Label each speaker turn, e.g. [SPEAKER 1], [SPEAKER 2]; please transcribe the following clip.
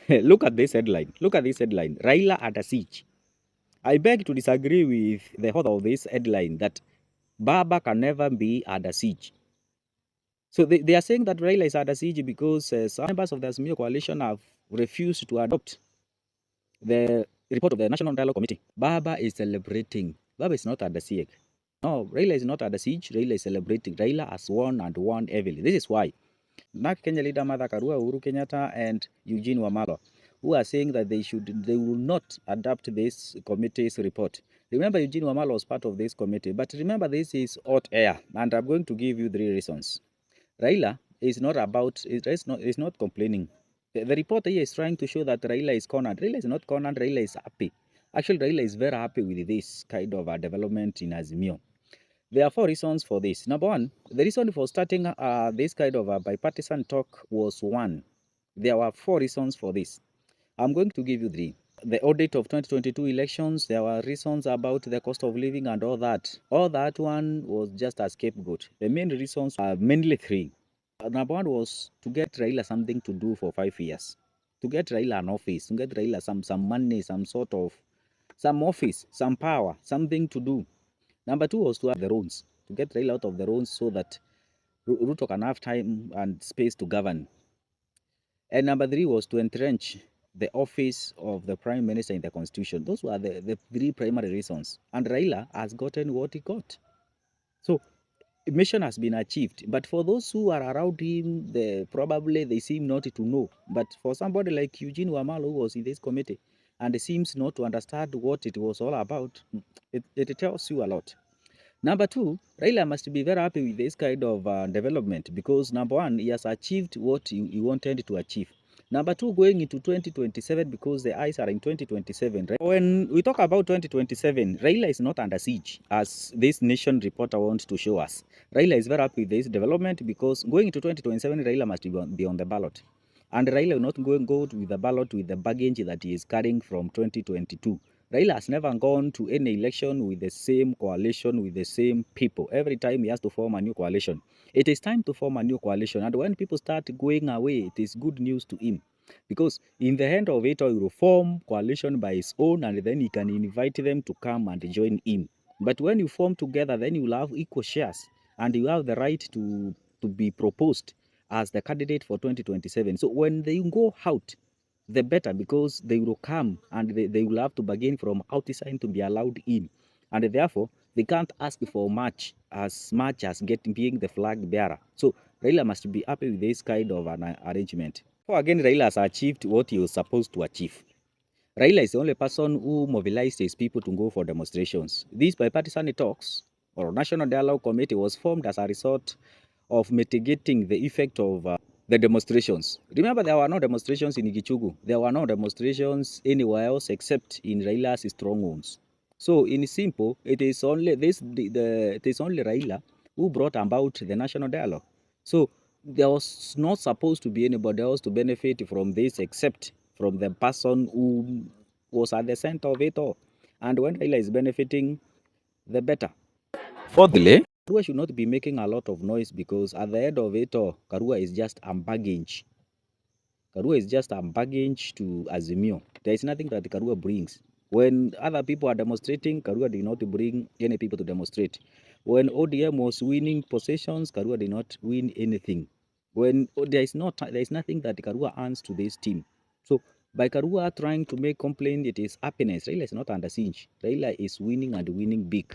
[SPEAKER 1] Look at this headline. Look at this headline. Raila under siege. I beg to disagree with the author of this headline that Baba can never be under siege. So they are saying that Raila is under siege because some members of the Azimio coalition have refused to adopt the report of the National Dialogue Committee. Baba is celebrating. Baba is not under siege. No, Raila is not under siege. Raila is celebrating. Raila has won and won heavily. This is why NARC Kenya leader Martha Karua, Uhuru Kenyatta, and Eugene Wamalwa, who are saying that they will not adopt this committee's report. Remember, Eugene Wamalwa was part of this committee, but remember, this is hot air, and I'm going to give you 3 reasons. Raila is not complaining. The report here is trying to show that Raila is cornered. Raila is not cornered. Raila is happy. Actually, Raila is very happy with this kind of a development in Azimio. There are 4 reasons for this. Number 1, the reason for starting this kind of a bipartisan talk was 1. There were 4 reasons for this. I'm going to give you 3. The audit of 2022 elections, there were reasons about the cost of living and all that. All that one was just a scapegoat. The main reasons are mainly 3. Number 1 was to get Raila something to do for 5 years. To get Raila an office, to get Raila some money, some office, some power, something to do. Number 2 was to have the roads, to get Raila out of the roads so that Ruto can have time and space to govern. And number 3 was to entrench the office of the Prime Minister in the Constitution. Those were the 3 primary reasons. And Raila has gotten what he got. So, mission has been achieved. But for those who are around him, probably they seem not to know. But for somebody like Eugene Wamalwa, who was in this committee, and seems not to understand what it was all about, it tells you a lot. Number 2, Raila must be very happy with this kind of development because number 1, he has achieved what he wanted to achieve. Number 2, going into 2027 because the eyes are in 2027. Right? When we talk about 2027, Raila is not under siege as this nation reporter wants to show us. Raila is very happy with this development because going into 2027, Raila must be on the ballot. And Raila will not go with the ballot with the baggage that he is carrying from 2022. Raila has never gone to any election with the same coalition, with the same people. Every time he has to form a new coalition. It is time to form a new coalition. And when people start going away, it is good news to him. Because in the end of it, he will form coalition by his own and then he can invite them to come and join him. But when you form together, then you will have equal shares and you have the right to be proposed as the candidate for 2027. So when they go out, the better because they will come and they will have to bargain from outside to be allowed in. And therefore, they can't ask for much as being the flag bearer. So Raila must be happy with this kind of an arrangement. So again, Raila has achieved what he was supposed to achieve. Raila is the only person who mobilized his people to go for demonstrations. These bipartisan talks or National Dialogue Committee was formed as a result of mitigating the effect of the demonstrations. Remember, there were no demonstrations in Gichugu. There were no demonstrations anywhere else except in Raila's strongholds. So, in simple, it is only Raila who brought about the national dialogue. So, there was not supposed to be anybody else to benefit from this except from the person who was at the center of it all. And when Raila is benefiting, the better. Fourthly, Karua should not be making a lot of noise because at the end of it all, Karua is just a baggage. Karua is just a baggage to Azimio. There is nothing that Karua brings. When other people are demonstrating, Karua did not bring any people to demonstrate. When ODM was winning possessions, Karua did not win anything. When there is nothing that Karua earns to this team. So by Karua trying to make complaint, it is happiness. Raila is not under siege. Raila is winning and winning big.